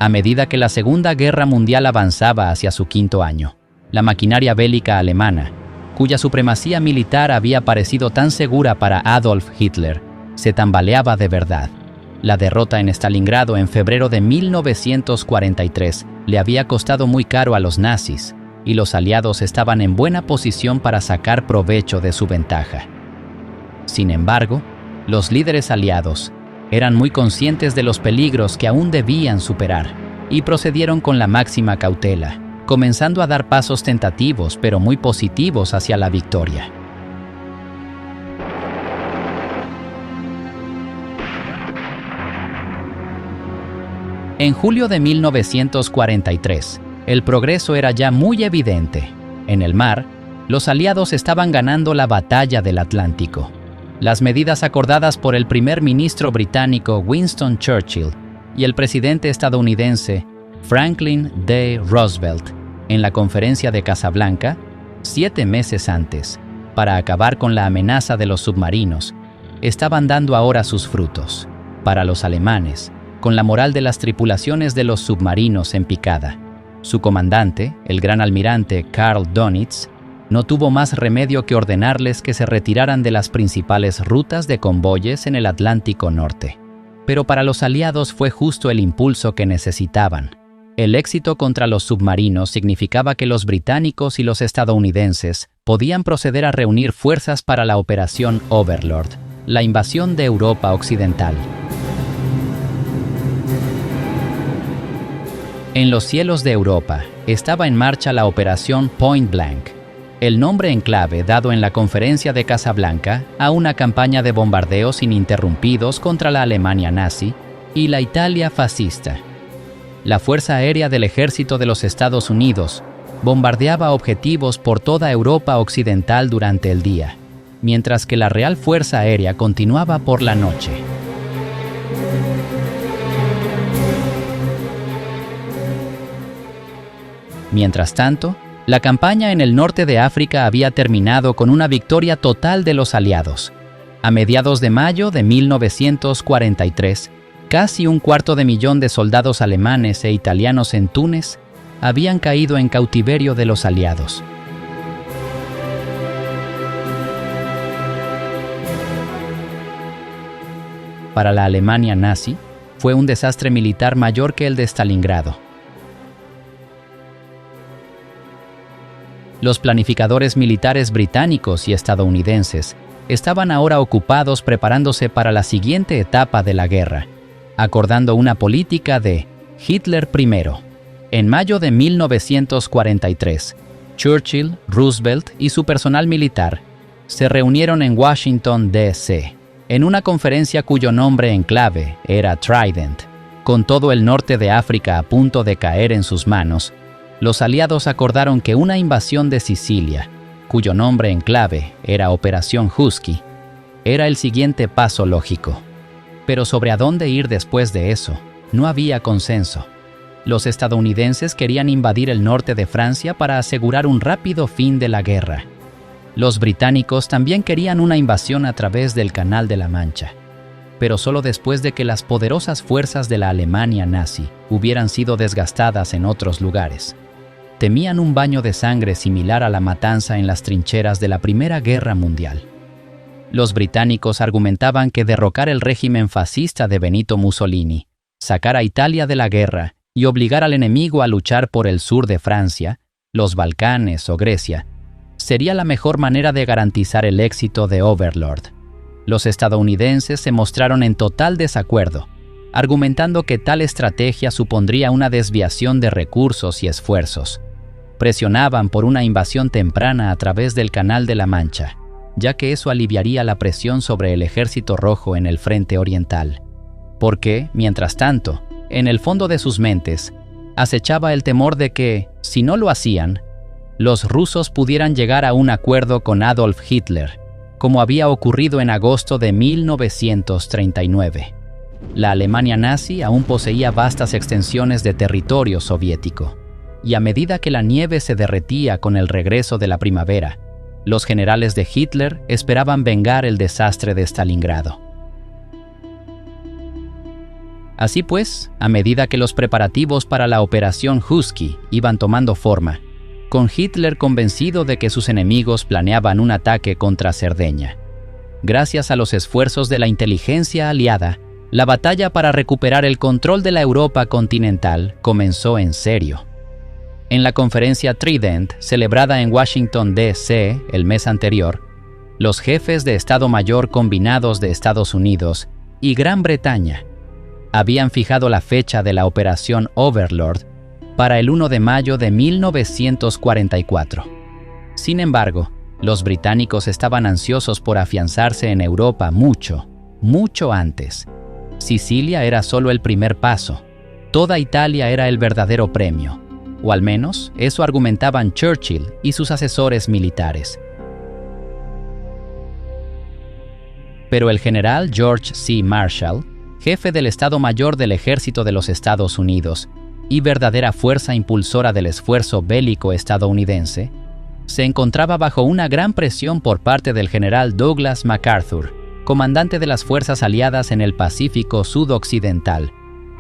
A medida que la Segunda Guerra Mundial avanzaba hacia su quinto año, la maquinaria bélica alemana, cuya supremacía militar había parecido tan segura para Adolf Hitler, se tambaleaba de verdad. La derrota en Stalingrado en febrero de 1943 le había costado muy caro a los nazis, y los aliados estaban en buena posición para sacar provecho de su ventaja. Sin embargo, los líderes aliados eran muy conscientes de los peligros que aún debían superar, y procedieron con la máxima cautela, comenzando a dar pasos tentativos pero muy positivos hacia la victoria. En julio de 1943, el progreso era ya muy evidente. En el mar, los aliados estaban ganando la batalla del Atlántico. Las medidas acordadas por el primer ministro británico Winston Churchill y el presidente estadounidense Franklin D. Roosevelt en la conferencia de Casablanca, 7 meses antes, para acabar con la amenaza de los submarinos, estaban dando ahora sus frutos. Para los alemanes, con la moral de las tripulaciones de los submarinos en picada, su comandante, el gran almirante Karl Dönitz, no tuvo más remedio que ordenarles que se retiraran de las principales rutas de convoyes en el Atlántico Norte. Pero para los aliados fue justo el impulso que necesitaban. El éxito contra los submarinos significaba que los británicos y los estadounidenses podían proceder a reunir fuerzas para la Operación Overlord, la invasión de Europa Occidental. En los cielos de Europa estaba en marcha la Operación Point Blank, el nombre en clave dado en la conferencia de Casablanca a una campaña de bombardeos ininterrumpidos contra la Alemania nazi y la Italia fascista. La Fuerza Aérea del Ejército de los Estados Unidos bombardeaba objetivos por toda Europa Occidental durante el día, mientras que la Real Fuerza Aérea continuaba por la noche. Mientras tanto, la campaña en el norte de África había terminado con una victoria total de los aliados. A mediados de mayo de 1943, casi 250.000 de soldados alemanes e italianos en Túnez habían caído en cautiverio de los aliados. Para la Alemania nazi, fue un desastre militar mayor que el de Stalingrado. Los planificadores militares británicos y estadounidenses estaban ahora ocupados preparándose para la siguiente etapa de la guerra, acordando una política de Hitler primero. En mayo de 1943, Churchill, Roosevelt y su personal militar se reunieron en Washington, D.C., en una conferencia cuyo nombre en clave era Trident. Con todo el norte de África a punto de caer en sus manos, los aliados acordaron que una invasión de Sicilia, cuyo nombre en clave era Operación Husky, era el siguiente paso lógico. Pero sobre a dónde ir después de eso, no había consenso. Los estadounidenses querían invadir el norte de Francia para asegurar un rápido fin de la guerra. Los británicos también querían una invasión a través del Canal de la Mancha, pero solo después de que las poderosas fuerzas de la Alemania nazi hubieran sido desgastadas en otros lugares. Temían un baño de sangre similar a la matanza en las trincheras de la Primera Guerra Mundial. Los británicos argumentaban que derrocar el régimen fascista de Benito Mussolini, sacar a Italia de la guerra y obligar al enemigo a luchar por el sur de Francia, los Balcanes o Grecia, sería la mejor manera de garantizar el éxito de Overlord. Los estadounidenses se mostraron en total desacuerdo, argumentando que tal estrategia supondría una desviación de recursos y esfuerzos. Presionaban por una invasión temprana a través del Canal de la Mancha, ya que eso aliviaría la presión sobre el Ejército Rojo en el frente oriental. Porque, mientras tanto, en el fondo de sus mentes, acechaba el temor de que, si no lo hacían, los rusos pudieran llegar a un acuerdo con Adolf Hitler, como había ocurrido en agosto de 1939. La Alemania nazi aún poseía vastas extensiones de territorio soviético, y a medida que la nieve se derretía con el regreso de la primavera, los generales de Hitler esperaban vengar el desastre de Stalingrado. Así pues, a medida que los preparativos para la Operación Husky iban tomando forma, con Hitler convencido de que sus enemigos planeaban un ataque contra Cerdeña. Gracias a los esfuerzos de la inteligencia aliada, la batalla para recuperar el control de la Europa continental comenzó en serio. En la conferencia Trident, celebrada en Washington, D.C. el mes anterior, los jefes de Estado Mayor combinados de Estados Unidos y Gran Bretaña habían fijado la fecha de la Operación Overlord para el 1 de mayo de 1944. Sin embargo, los británicos estaban ansiosos por afianzarse en Europa mucho antes. Sicilia era solo el primer paso. Toda Italia era el verdadero premio, o al menos eso argumentaban Churchill y sus asesores militares. Pero el general George C. Marshall, jefe del Estado Mayor del Ejército de los Estados Unidos y verdadera fuerza impulsora del esfuerzo bélico estadounidense, se encontraba bajo una gran presión por parte del general Douglas MacArthur, comandante de las fuerzas aliadas en el Pacífico Sudoccidental,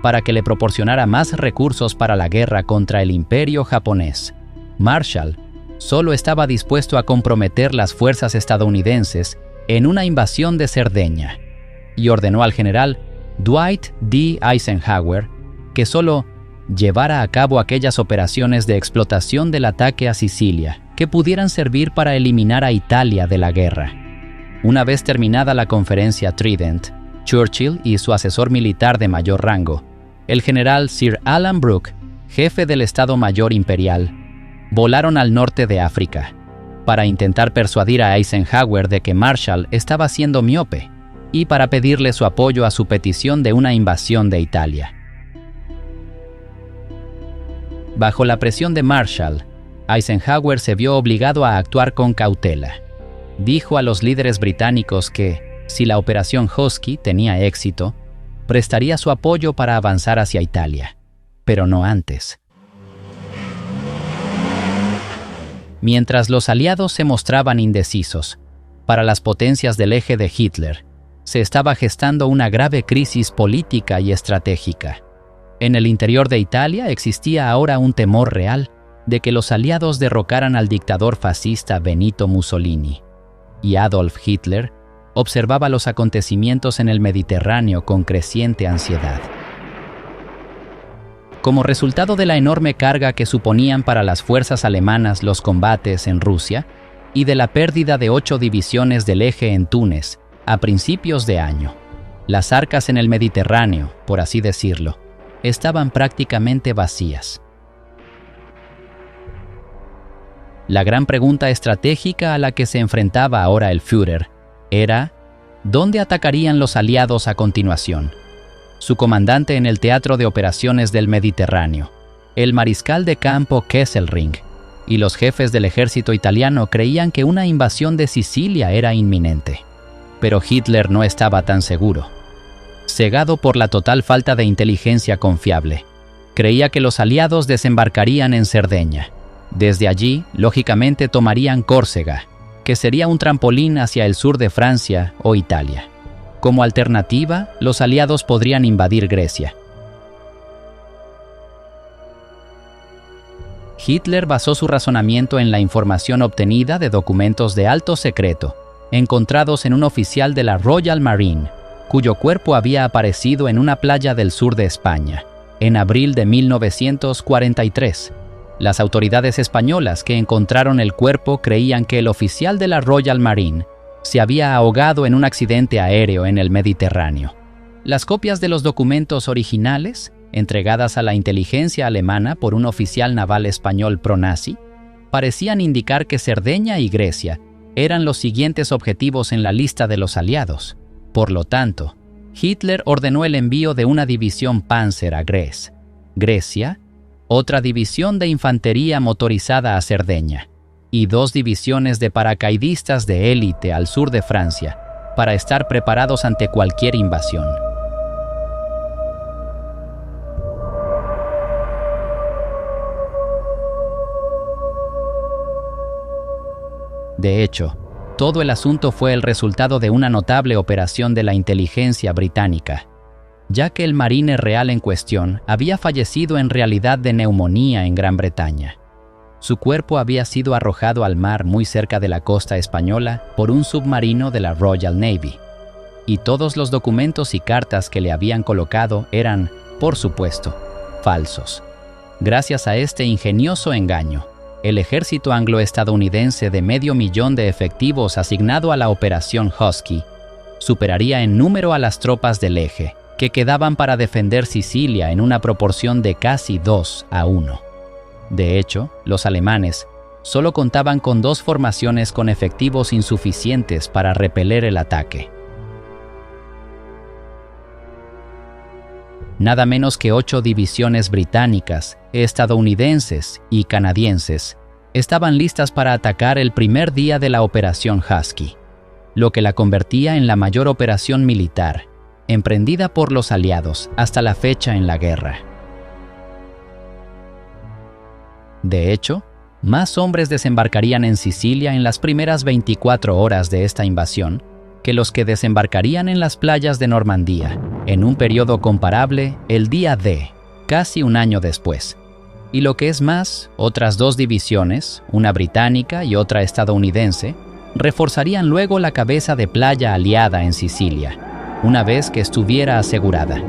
para que le proporcionara más recursos para la guerra contra el Imperio japonés. Marshall solo estaba dispuesto a comprometer las fuerzas estadounidenses en una invasión de Cerdeña, y ordenó al general Dwight D. Eisenhower que solo llevara a cabo aquellas operaciones de explotación del ataque a Sicilia que pudieran servir para eliminar a Italia de la guerra. Una vez terminada la conferencia Trident, Churchill y su asesor militar de mayor rango, el general Sir Alan Brooke, jefe del Estado Mayor Imperial, volaron al norte de África para intentar persuadir a Eisenhower de que Marshall estaba siendo miope y para pedirle su apoyo a su petición de una invasión de Italia. Bajo la presión de Marshall, Eisenhower se vio obligado a actuar con cautela. Dijo a los líderes británicos que, si la Operación Husky tenía éxito, prestaría su apoyo para avanzar hacia Italia, pero no antes. Mientras los aliados se mostraban indecisos, para las potencias del eje de Hitler, se estaba gestando una grave crisis política y estratégica. En el interior de Italia existía ahora un temor real de que los aliados derrocaran al dictador fascista Benito Mussolini, y Adolf Hitler observaba los acontecimientos en el Mediterráneo con creciente ansiedad. Como resultado de la enorme carga que suponían para las fuerzas alemanas los combates en Rusia y de la pérdida de 8 divisiones del eje en Túnez a principios de año, las arcas en el Mediterráneo, por así decirlo, estaban prácticamente vacías. La gran pregunta estratégica a la que se enfrentaba ahora el Führer era ¿dónde atacarían los aliados a continuación? Su comandante en el Teatro de Operaciones del Mediterráneo, el mariscal de campo Kesselring, y los jefes del ejército italiano creían que una invasión de Sicilia era inminente. Pero Hitler no estaba tan seguro. Cegado por la total falta de inteligencia confiable, creía que los aliados desembarcarían en Cerdeña. Desde allí, lógicamente, tomarían Córcega, que sería un trampolín hacia el sur de Francia o Italia. Como alternativa, los aliados podrían invadir Grecia. Hitler basó su razonamiento en la información obtenida de documentos de alto secreto, encontrados en un oficial de la Royal Marine, cuyo cuerpo había aparecido en una playa del sur de España, en abril de 1943. Las autoridades españolas que encontraron el cuerpo creían que el oficial de la Royal Marine se había ahogado en un accidente aéreo en el Mediterráneo. Las copias de los documentos originales, entregadas a la inteligencia alemana por un oficial naval español pro-nazi, parecían indicar que Cerdeña y Grecia eran los siguientes objetivos en la lista de los aliados. Por lo tanto, Hitler ordenó el envío de una división Panzer a Grecia, otra división de infantería motorizada a Cerdeña y 2 divisiones de paracaidistas de élite al sur de Francia para estar preparados ante cualquier invasión. De hecho, todo el asunto fue el resultado de una notable operación de la inteligencia británica. ya que el marine real en cuestión había fallecido en realidad de neumonía en Gran Bretaña. Su cuerpo había sido arrojado al mar muy cerca de la costa española por un submarino de la Royal Navy, y todos los documentos y cartas que le habían colocado eran, por supuesto, falsos. Gracias a este ingenioso engaño, el ejército anglo-estadounidense de 500.000 de efectivos asignado a la Operación Husky superaría en número a las tropas del eje, que quedaban para defender Sicilia en una proporción de casi 2-1. De hecho, los alemanes solo contaban con 2 formaciones con efectivos insuficientes para repeler el ataque. Nada menos que 8 divisiones británicas, estadounidenses y canadienses estaban listas para atacar el primer día de la Operación Husky, lo que la convertía en la mayor operación militar emprendida por los aliados hasta la fecha en la guerra. De hecho, más hombres desembarcarían en Sicilia en las primeras 24 horas de esta invasión que los que desembarcarían en las playas de Normandía, en un periodo comparable el día D, casi un año después. Y lo que es más, otras 2 divisiones, una británica y otra estadounidense, reforzarían luego la cabeza de playa aliada en Sicilia, una vez que estuviera asegurada.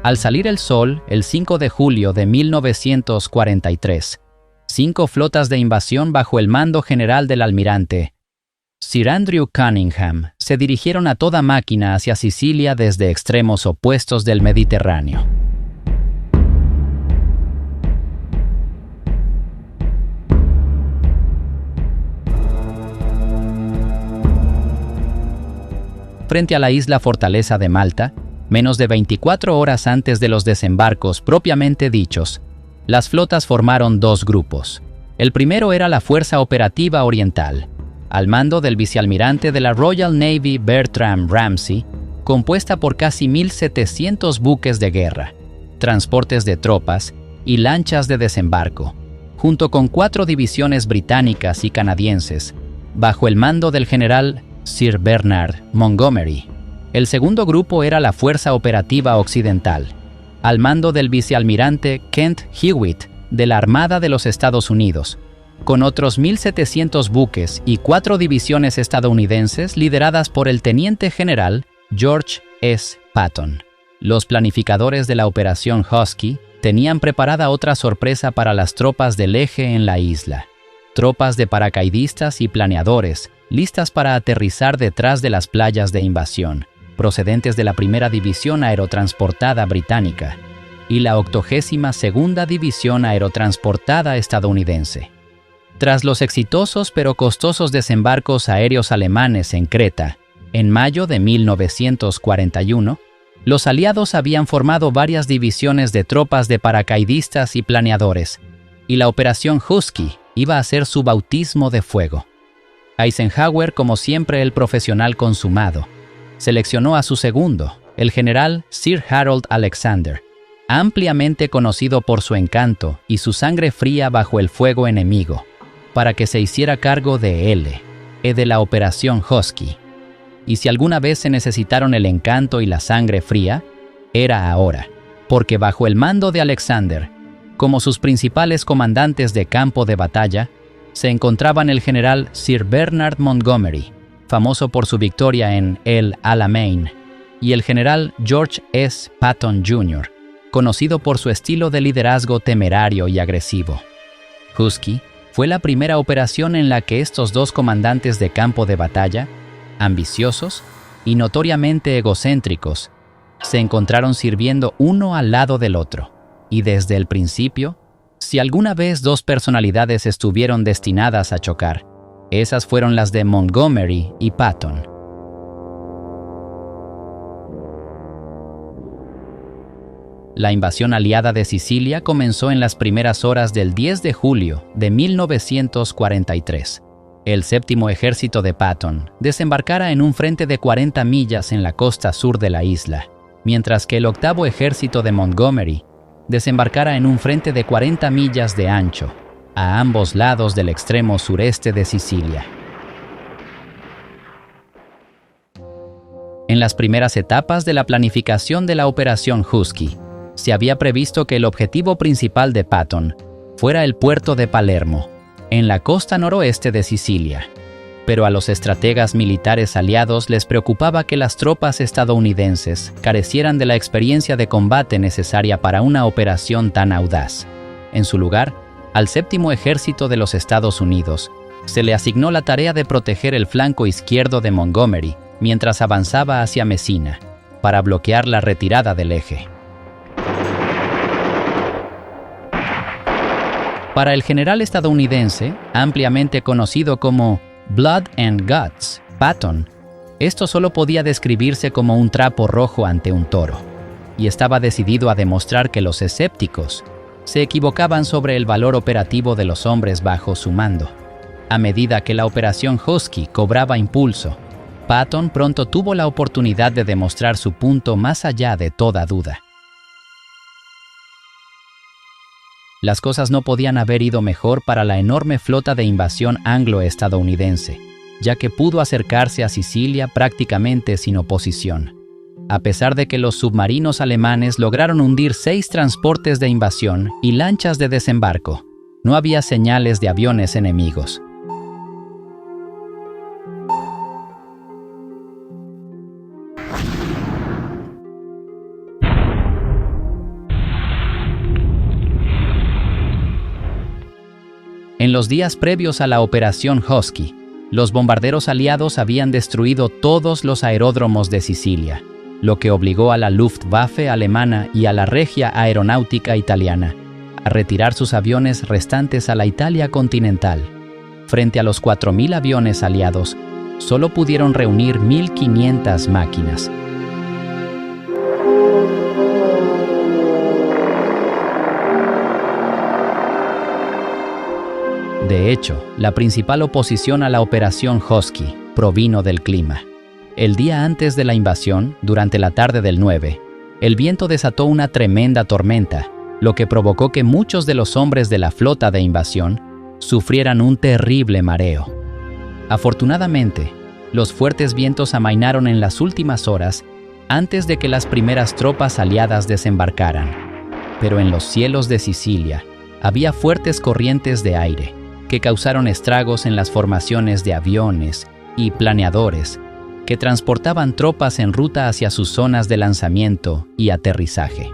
Al salir el sol, el 5 de julio de 1943, 5 flotas de invasión bajo el mando general del almirante Sir Andrew Cunningham se dirigieron a toda máquina hacia Sicilia desde extremos opuestos del Mediterráneo. Frente a la isla Fortaleza de Malta, menos de 24 horas antes de los desembarcos propiamente dichos, las flotas formaron 2 grupos. El primero era la Fuerza Operativa Oriental, al mando del vicealmirante de la Royal Navy Bertram Ramsay, compuesta por casi 1.700 buques de guerra, transportes de tropas y lanchas de desembarco, junto con 4 divisiones británicas y canadienses, bajo el mando del general Sir Bernard Montgomery. El segundo grupo era la Fuerza Operativa Occidental, al mando del vicealmirante Kent Hewitt de la Armada de los Estados Unidos, con otros 1.700 buques y 4 divisiones estadounidenses lideradas por el teniente general George S. Patton. Los planificadores de la Operación Husky tenían preparada otra sorpresa para las tropas del eje en la isla. Tropas de paracaidistas y planeadores, listas para aterrizar detrás de las playas de invasión, procedentes de la Primera División Aerotransportada Británica y la 82ª División Aerotransportada Estadounidense. Tras los exitosos pero costosos desembarcos aéreos alemanes en Creta, en mayo de 1941, los aliados habían formado varias divisiones de tropas de paracaidistas y planeadores, y la Operación Husky iba a ser su bautismo de fuego. Eisenhower, como siempre el profesional consumado, seleccionó a su segundo, el general Sir Harold Alexander, ampliamente conocido por su encanto y su sangre fría bajo el fuego enemigo, para que se hiciera cargo de la Operación Husky. Y si alguna vez se necesitaron el encanto y la sangre fría, era ahora, porque bajo el mando de Alexander, como sus principales comandantes de campo de batalla, se encontraban el general Sir Bernard Montgomery, famoso por su victoria en El Alamein, y el general George S. Patton Jr., conocido por su estilo de liderazgo temerario y agresivo. Husky fue la primera operación en la que estos 2 comandantes de campo de batalla, ambiciosos y notoriamente egocéntricos, se encontraron sirviendo uno al lado del otro, y desde el principio, si alguna vez 2 personalidades estuvieron destinadas a chocar, esas fueron las de Montgomery y Patton. La invasión aliada de Sicilia comenzó en las primeras horas del 10 de julio de 1943. El séptimo ejército de Patton desembarcara en un frente de 40 millas en la costa sur de la isla, mientras que el octavo ejército de Montgomery desembarcara en un frente de 40 millas de ancho, a ambos lados del extremo sureste de Sicilia. En las primeras etapas de la planificación de la Operación Husky, se había previsto que el objetivo principal de Patton fuera el puerto de Palermo, en la costa noroeste de Sicilia. Pero a los estrategas militares aliados les preocupaba que las tropas estadounidenses carecieran de la experiencia de combate necesaria para una operación tan audaz. En su lugar, al Séptimo Ejército de los Estados Unidos se le asignó la tarea de proteger el flanco izquierdo de Montgomery mientras avanzaba hacia Messina, para bloquear la retirada del eje. Para el general estadounidense, ampliamente conocido como Blood and Guts, Patton, esto solo podía describirse como un trapo rojo ante un toro, y estaba decidido a demostrar que los escépticos se equivocaban sobre el valor operativo de los hombres bajo su mando. A medida que la Operación Husky cobraba impulso, Patton pronto tuvo la oportunidad de demostrar su punto más allá de toda duda. Las cosas no podían haber ido mejor para la enorme flota de invasión anglo-estadounidense, ya que pudo acercarse a Sicilia prácticamente sin oposición. A pesar de que los submarinos alemanes lograron hundir 6 transportes de invasión y lanchas de desembarco, no había señales de aviones enemigos. En los días previos a la Operación Husky, los bombarderos aliados habían destruido todos los aeródromos de Sicilia, lo que obligó a la Luftwaffe alemana y a la Regia Aeronáutica italiana a retirar sus aviones restantes a la Italia continental. Frente a los 4.000 aviones aliados, solo pudieron reunir 1.500 máquinas. De hecho, la principal oposición a la Operación Husky provino del clima. El día antes de la invasión, durante la tarde del 9, el viento desató una tremenda tormenta, lo que provocó que muchos de los hombres de la flota de invasión sufrieran un terrible mareo. Afortunadamente, los fuertes vientos amainaron en las últimas horas antes de que las primeras tropas aliadas desembarcaran. Pero en los cielos de Sicilia había fuertes corrientes de aire que causaron estragos en las formaciones de aviones y planeadores que transportaban tropas en ruta hacia sus zonas de lanzamiento y aterrizaje.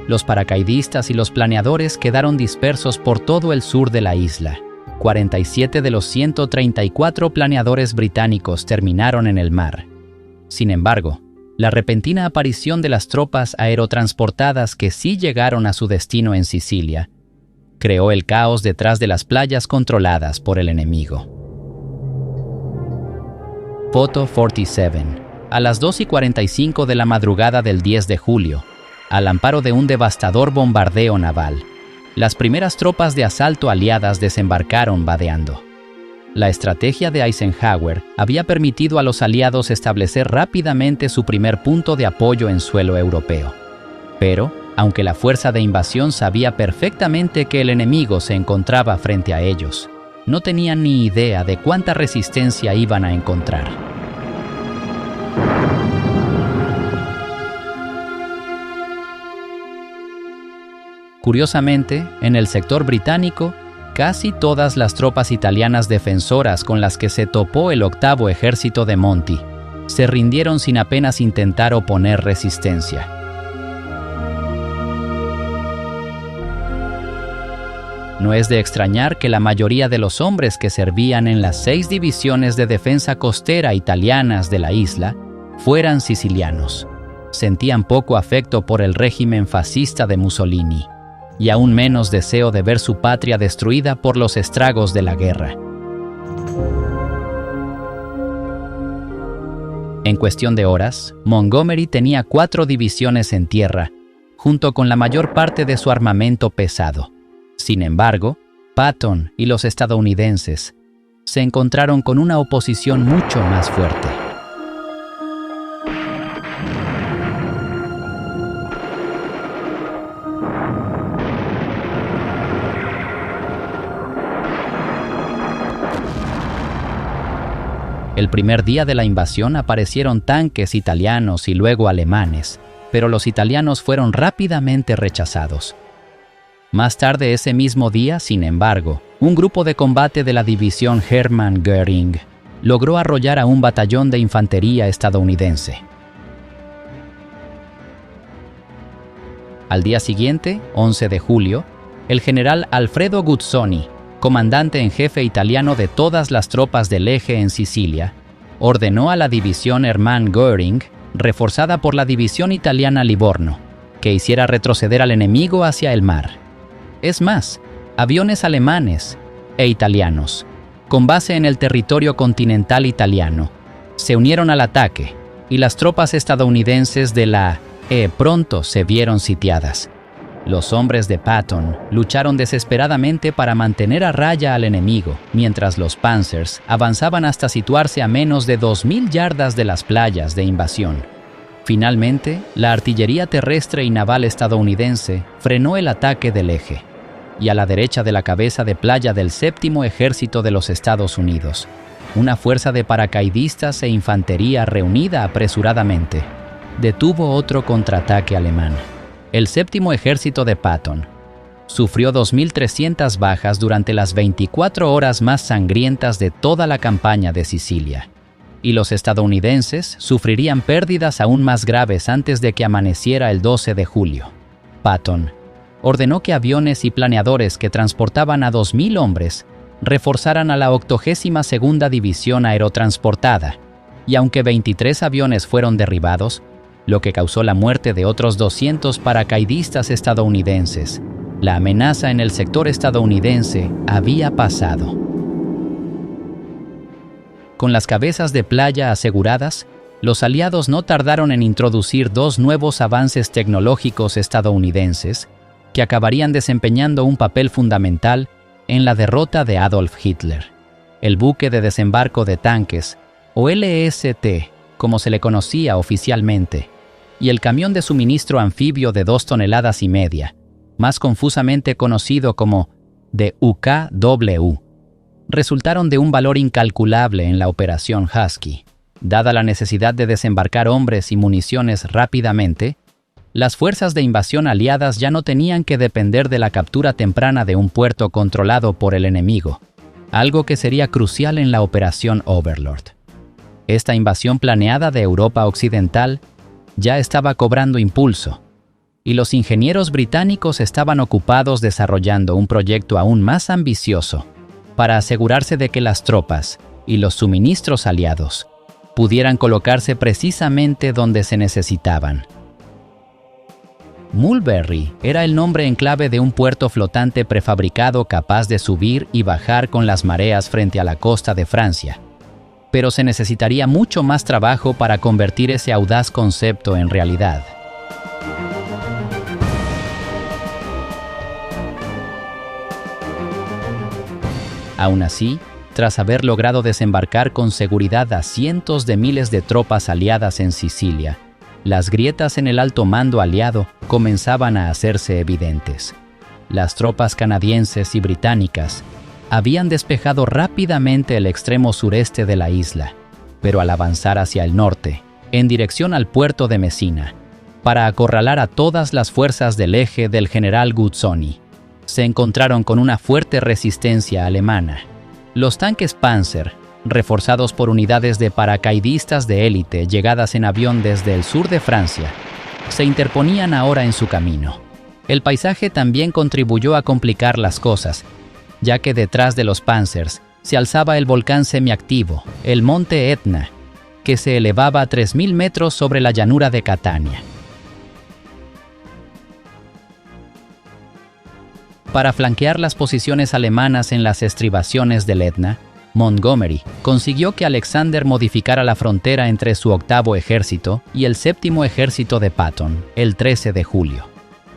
Los paracaidistas y los planeadores quedaron dispersos por todo el sur de la isla. 47 de los 134 planeadores británicos terminaron en el mar. Sin embargo, la repentina aparición de las tropas aerotransportadas que sí llegaron a su destino en Sicilia creó el caos detrás de las playas controladas por el enemigo. Foto 47. A las 2:45 de la madrugada del 10 de julio, al amparo de un devastador bombardeo naval, las primeras tropas de asalto aliadas desembarcaron vadeando. La estrategia de Eisenhower había permitido a los aliados establecer rápidamente su primer punto de apoyo en suelo europeo. Pero, aunque la fuerza de invasión sabía perfectamente que el enemigo se encontraba frente a ellos, no tenían ni idea de cuánta resistencia iban a encontrar. Curiosamente, en el sector británico, casi todas las tropas italianas defensoras con las que se topó el octavo ejército de Monti se rindieron sin apenas intentar oponer resistencia. No es de extrañar que la mayoría de los hombres que servían en las 6 divisiones de defensa costera italianas de la isla fueran sicilianos. Sentían poco afecto por el régimen fascista de Mussolini y aún menos deseo de ver su patria destruida por los estragos de la guerra. En cuestión de horas, Montgomery tenía 4 divisiones en tierra, junto con la mayor parte de su armamento pesado. Sin embargo, Patton y los estadounidenses se encontraron con una oposición mucho más fuerte. El primer día de la invasión aparecieron tanques italianos y luego alemanes, pero los italianos fueron rápidamente rechazados. Más tarde ese mismo día, sin embargo, un grupo de combate de la división Hermann Göring logró arrollar a un batallón de infantería estadounidense. Al día siguiente, 11 de julio, el general Alfredo Guzzoni, comandante en jefe italiano de todas las tropas del Eje en Sicilia, ordenó a la división Hermann Göring, reforzada por la división italiana Livorno, que hiciera retroceder al enemigo hacia el mar. Es más, aviones alemanes e italianos, con base en el territorio continental italiano, se unieron al ataque y las tropas estadounidenses de la pronto se vieron sitiadas. Los hombres de Patton lucharon desesperadamente para mantener a raya al enemigo, mientras los Panzers avanzaban hasta situarse a menos de 2.000 yardas de las playas de invasión. Finalmente, la artillería terrestre y naval estadounidense frenó el ataque del Eje, y a la derecha de la cabeza de playa del Séptimo Ejército de los Estados Unidos, una fuerza de paracaidistas e infantería reunida apresuradamente detuvo otro contraataque alemán. El Séptimo Ejército de Patton sufrió 2.300 bajas durante las 24 horas más sangrientas de toda la campaña de Sicilia, y los estadounidenses sufrirían pérdidas aún más graves antes de que amaneciera el 12 de julio. Patton ordenó que aviones y planeadores que transportaban a 2.000 hombres reforzaran a la 82ª División Aerotransportada, y aunque 23 aviones fueron derribados, lo que causó la muerte de otros 200 paracaidistas estadounidenses, la amenaza en el sector estadounidense había pasado. Con las cabezas de playa aseguradas, los aliados no tardaron en introducir dos nuevos avances tecnológicos estadounidenses que acabarían desempeñando un papel fundamental en la derrota de Adolf Hitler: el buque de desembarco de tanques, o LST, como se le conocía oficialmente, y el camión de suministro anfibio de 2,5 toneladas, más confusamente conocido como DUKW, resultaron de un valor incalculable en la Operación Husky. Dada la necesidad de desembarcar hombres y municiones rápidamente, las fuerzas de invasión aliadas ya no tenían que depender de la captura temprana de un puerto controlado por el enemigo, algo que sería crucial en la Operación Overlord. Esta invasión planeada de Europa Occidental ya estaba cobrando impulso, y los ingenieros británicos estaban ocupados desarrollando un proyecto aún más ambicioso para asegurarse de que las tropas y los suministros aliados pudieran colocarse precisamente donde se necesitaban. Mulberry era el nombre en clave de un puerto flotante prefabricado capaz de subir y bajar con las mareas frente a la costa de Francia, pero se necesitaría mucho más trabajo para convertir ese audaz concepto en realidad. Aún así, tras haber logrado desembarcar con seguridad a cientos de miles de tropas aliadas en Sicilia, las grietas en el alto mando aliado comenzaban a hacerse evidentes. Las tropas canadienses y británicas habían despejado rápidamente el extremo sureste de la isla, pero al avanzar hacia el norte, en dirección al puerto de Messina, para acorralar a todas las fuerzas del Eje del general Guzzoni, se encontraron con una fuerte resistencia alemana. Los tanques Panzer, reforzados por unidades de paracaidistas de élite llegadas en avión desde el sur de Francia, se interponían ahora en su camino. El paisaje también contribuyó a complicar las cosas, ya que detrás de los Panzers se alzaba el volcán semiactivo, el monte Etna, que se elevaba a 3.000 metros sobre la llanura de Catania. Para flanquear las posiciones alemanas en las estribaciones del Etna, Montgomery consiguió que Alexander modificara la frontera entre su 8º ejército y el 7º ejército de Patton el 13 de julio.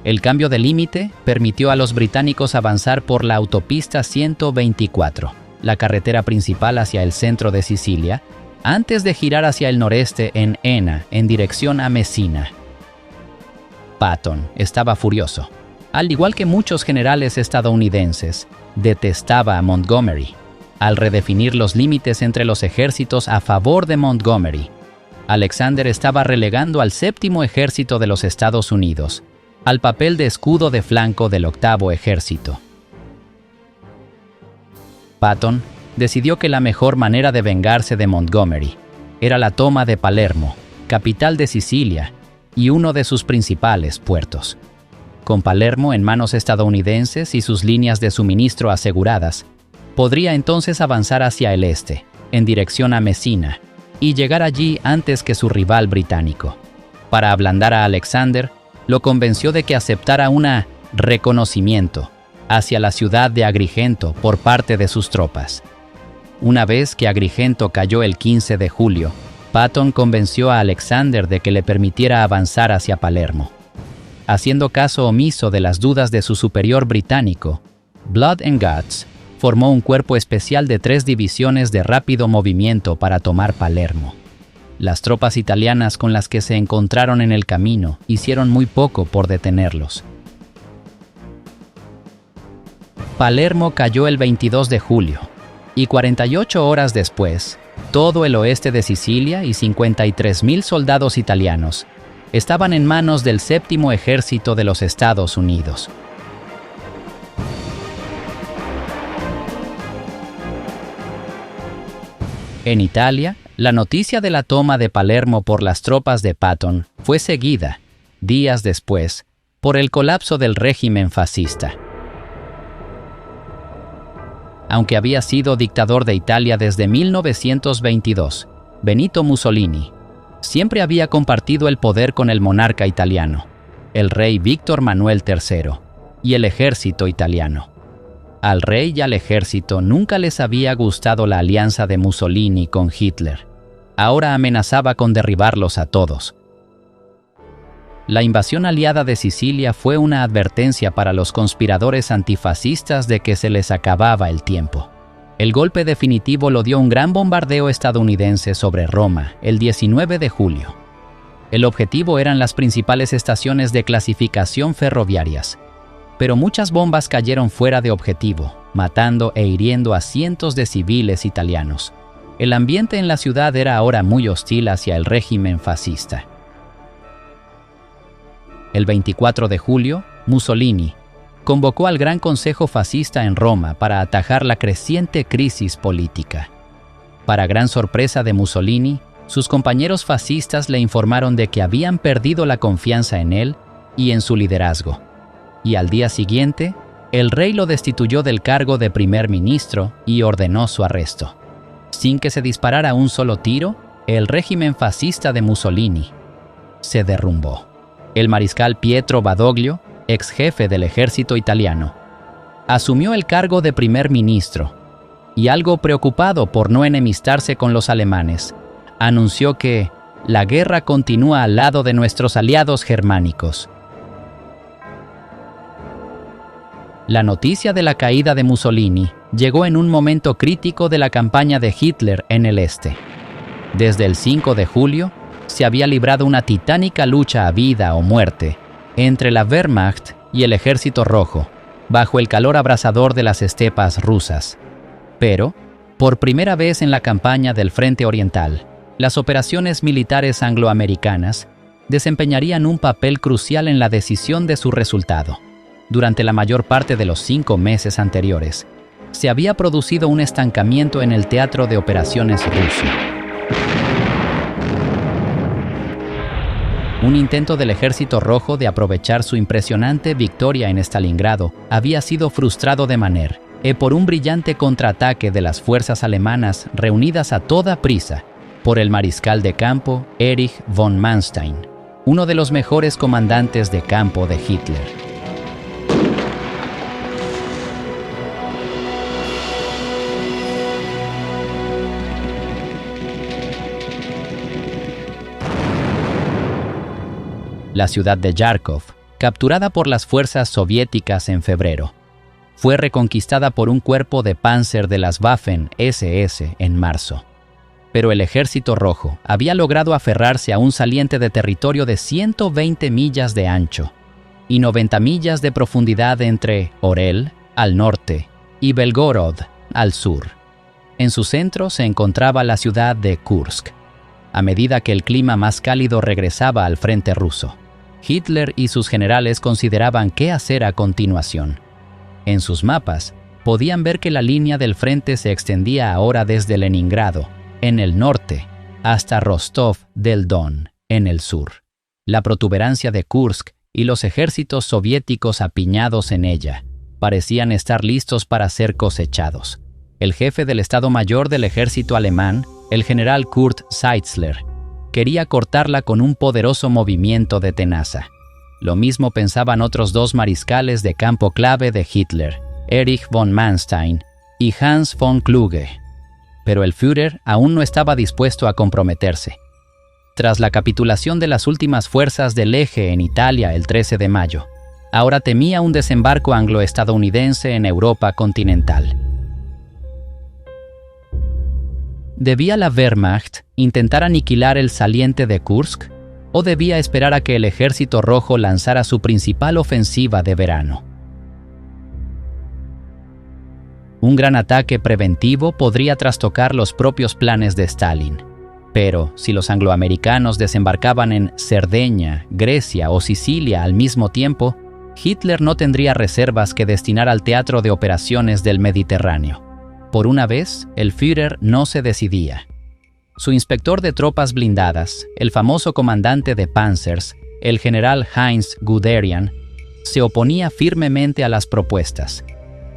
El cambio de límite permitió a los británicos avanzar por la autopista 124, la carretera principal hacia el centro de Sicilia, antes de girar hacia el noreste en Enna en dirección a Messina. Patton estaba furioso. Al igual que muchos generales estadounidenses, detestaba a Montgomery. Al redefinir los límites entre los ejércitos a favor de Montgomery, Alexander estaba relegando al séptimo ejército de los Estados Unidos al papel de escudo de flanco del octavo ejército. Patton decidió que la mejor manera de vengarse de Montgomery era la toma de Palermo, capital de Sicilia y uno de sus principales puertos. Con Palermo en manos estadounidenses y sus líneas de suministro aseguradas, podría entonces avanzar hacia el este, en dirección a Messina, y llegar allí antes que su rival británico. Para ablandar a Alexander, lo convenció de que aceptara un reconocimiento hacia la ciudad de Agrigento por parte de sus tropas. Una vez que Agrigento cayó el 15 de julio, Patton convenció a Alexander de que le permitiera avanzar hacia Palermo. Haciendo caso omiso de las dudas de su superior británico, Blood and Guts formó un cuerpo especial de 3 divisiones de rápido movimiento para tomar Palermo. Las tropas italianas con las que se encontraron en el camino hicieron muy poco por detenerlos. Palermo cayó el 22 de julio, y 48 horas después, todo el oeste de Sicilia y 53.000 soldados italianos estaban en manos del séptimo ejército de los Estados Unidos. En Italia, la noticia de la toma de Palermo por las tropas de Patton fue seguida, días después, por el colapso del régimen fascista. Aunque había sido dictador de Italia desde 1922, Benito Mussolini siempre había compartido el poder con el monarca italiano, el rey Víctor Manuel III, y el ejército italiano. Al rey y al ejército nunca les había gustado la alianza de Mussolini con Hitler. Ahora amenazaba con derribarlos a todos. La invasión aliada de Sicilia fue una advertencia para los conspiradores antifascistas de que se les acababa el tiempo. El golpe definitivo lo dio un gran bombardeo estadounidense sobre Roma el 19 de julio. El objetivo eran las principales estaciones de clasificación ferroviarias, pero muchas bombas cayeron fuera de objetivo, matando e hiriendo a cientos de civiles italianos. El ambiente en la ciudad era ahora muy hostil hacia el régimen fascista. El 24 de julio, Mussolini convocó al Gran Consejo Fascista en Roma para atajar la creciente crisis política. Para gran sorpresa de Mussolini, sus compañeros fascistas le informaron de que habían perdido la confianza en él y en su liderazgo. Y al día siguiente, el rey lo destituyó del cargo de primer ministro y ordenó su arresto. Sin que se disparara un solo tiro, el régimen fascista de Mussolini se derrumbó. El mariscal Pietro Badoglio, ex jefe del ejército italiano, asumió el cargo de primer ministro y, algo preocupado por no enemistarse con los alemanes, anunció que la guerra continúa al lado de nuestros aliados germánicos. La noticia de la caída de Mussolini llegó en un momento crítico de la campaña de Hitler en el este. Desde el 5 de julio, se había librado una titánica lucha a vida o muerte entre la Wehrmacht y el Ejército Rojo, bajo el calor abrasador de las estepas rusas. Pero, por primera vez en la campaña del Frente Oriental, las operaciones militares angloamericanas desempeñarían un papel crucial en la decisión de su resultado. Durante la mayor parte de los 5 meses anteriores, se había producido un estancamiento en el teatro de operaciones ruso. Un intento del Ejército Rojo de aprovechar su impresionante victoria en Stalingrado había sido frustrado de manera por un brillante contraataque de las fuerzas alemanas reunidas a toda prisa por el mariscal de campo Erich von Manstein, uno de los mejores comandantes de campo de Hitler. La ciudad de Kharkov, capturada por las fuerzas soviéticas en febrero, fue reconquistada por un cuerpo de Panzer de las Waffen-SS en marzo. Pero el Ejército Rojo había logrado aferrarse a un saliente de territorio de 120 millas de ancho y 90 millas de profundidad entre Orel, al norte, y Belgorod, al sur. En su centro se encontraba la ciudad de Kursk. A medida que el clima más cálido regresaba al frente ruso, Hitler y sus generales consideraban qué hacer a continuación. En sus mapas, podían ver que la línea del frente se extendía ahora desde Leningrado, en el norte, hasta Rostov del Don, en el sur. La protuberancia de Kursk y los ejércitos soviéticos apiñados en ella parecían estar listos para ser cosechados. El jefe del Estado Mayor del ejército alemán, el general Kurt Zeitzler, quería cortarla con un poderoso movimiento de tenaza. Lo mismo pensaban otros dos mariscales de campo clave de Hitler, Erich von Manstein y Hans von Kluge. Pero el Führer aún no estaba dispuesto a comprometerse. Tras la capitulación de las últimas fuerzas del Eje en Italia el 13 de mayo, ahora temía un desembarco anglo-estadounidense en Europa continental. ¿Debía la Wehrmacht intentar aniquilar el saliente de Kursk o debía esperar a que el Ejército Rojo lanzara su principal ofensiva de verano? Un gran ataque preventivo podría trastocar los propios planes de Stalin. Pero si los angloamericanos desembarcaban en Cerdeña, Grecia o Sicilia al mismo tiempo, Hitler no tendría reservas que destinar al teatro de operaciones del Mediterráneo. Por una vez, el Führer no se decidía. Su inspector de tropas blindadas, el famoso comandante de Panzers, el general Heinz Guderian, se oponía firmemente a las propuestas.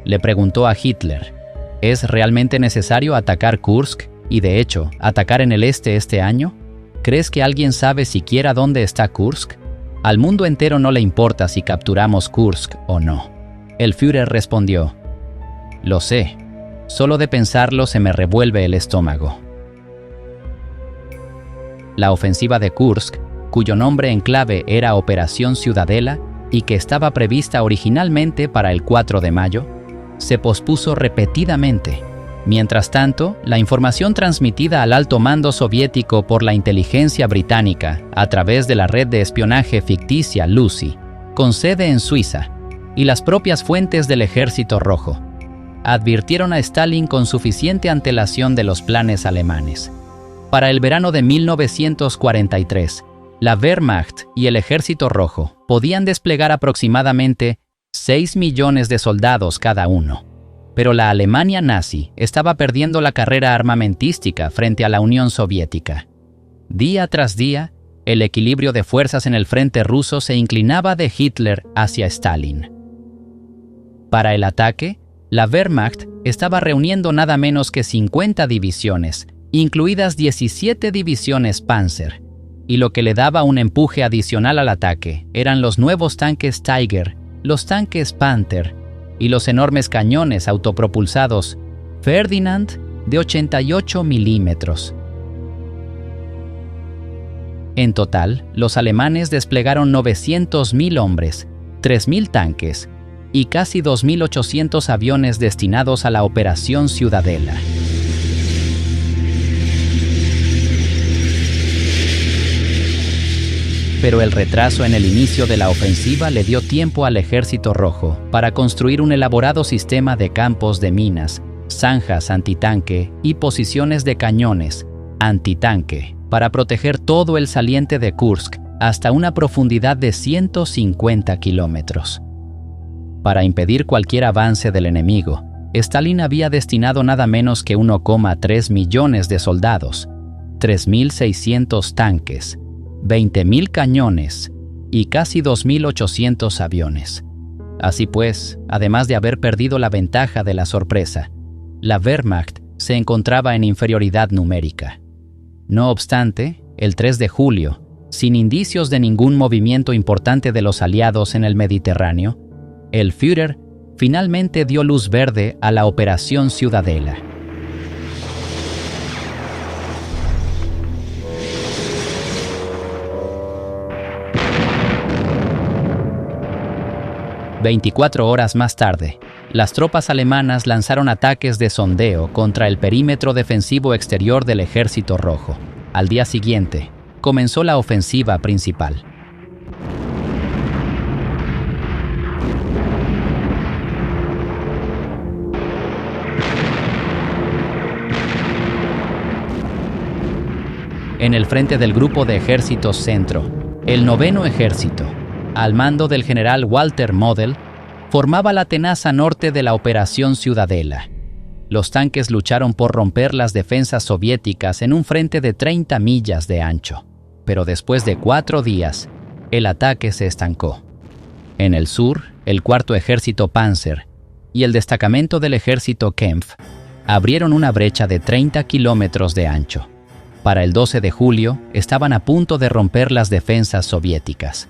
Le preguntó a Hitler, ¿es realmente necesario atacar Kursk y, de hecho, atacar en el este año? ¿Crees que alguien sabe siquiera dónde está Kursk? Al mundo entero no le importa si capturamos Kursk o no. El Führer respondió, lo sé, solo de pensarlo se me revuelve el estómago. La ofensiva de Kursk, cuyo nombre en clave era Operación Ciudadela y que estaba prevista originalmente para el 4 de mayo, se pospuso repetidamente. Mientras tanto, la información transmitida al alto mando soviético por la inteligencia británica a través de la red de espionaje ficticia Lucy, con sede en Suiza, y las propias fuentes del Ejército Rojo, advirtieron a Stalin con suficiente antelación de los planes alemanes. Para el verano de 1943, la Wehrmacht y el Ejército Rojo podían desplegar aproximadamente 6 millones de soldados cada uno. Pero la Alemania nazi estaba perdiendo la carrera armamentística frente a la Unión Soviética. Día tras día, el equilibrio de fuerzas en el frente ruso se inclinaba de Hitler hacia Stalin. Para el ataque, la Wehrmacht estaba reuniendo nada menos que 50 divisiones, incluidas 17 divisiones Panzer, y lo que le daba un empuje adicional al ataque eran los nuevos tanques Tiger, los tanques Panther y los enormes cañones autopropulsados Ferdinand de 88 milímetros. En total, los alemanes desplegaron 900.000 hombres, 3.000 tanques y casi 2.800 aviones destinados a la Operación Ciudadela. Pero el retraso en el inicio de la ofensiva le dio tiempo al Ejército Rojo para construir un elaborado sistema de campos de minas, zanjas antitanque y posiciones de cañones antitanque para proteger todo el saliente de Kursk hasta una profundidad de 150 kilómetros. Para impedir cualquier avance del enemigo, Stalin había destinado nada menos que 1,3 millones de soldados, 3.600 tanques, 20.000 cañones y casi 2.800 aviones. Así pues, además de haber perdido la ventaja de la sorpresa, la Wehrmacht se encontraba en inferioridad numérica. No obstante, el 3 de julio, sin indicios de ningún movimiento importante de los aliados en el Mediterráneo, el Führer finalmente dio luz verde a la Operación Ciudadela. «24 horas más tarde, las tropas alemanas lanzaron ataques de sondeo contra el perímetro defensivo exterior del Ejército Rojo. Al día siguiente, comenzó la ofensiva principal. en el frente del Grupo de Ejércitos Centro, el 9º Ejército, al mando del general Walter Model, formaba la tenaza norte de la Operación Ciudadela. Los tanques lucharon por romper las defensas soviéticas en un frente de 30 millas de ancho, pero después de 4 días, el ataque se estancó. En el sur, el 4º Ejército Panzer y el destacamento del Ejército Kempf abrieron una brecha de 30 kilómetros de ancho. Para el 12 de julio, estaban a punto de romper las defensas soviéticas.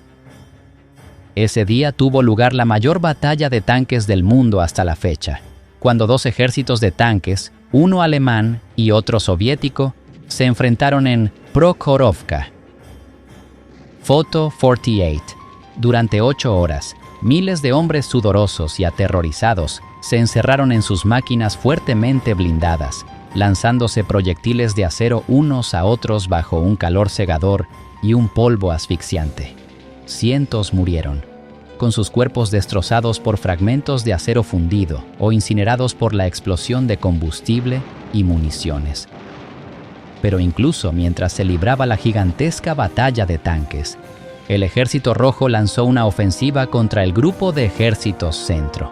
Ese día tuvo lugar la mayor batalla de tanques del mundo hasta la fecha, cuando 2 ejércitos de tanques, uno alemán y otro soviético, se enfrentaron en Prokhorovka. Foto 48. Durante 8 horas, miles de hombres sudorosos y aterrorizados se encerraron en sus máquinas fuertemente blindadas, lanzándose proyectiles de acero unos a otros bajo un calor cegador y un polvo asfixiante. Cientos murieron, con sus cuerpos destrozados por fragmentos de acero fundido o incinerados por la explosión de combustible y municiones. Pero incluso mientras se libraba la gigantesca batalla de tanques, el Ejército Rojo lanzó una ofensiva contra el Grupo de Ejércitos Centro.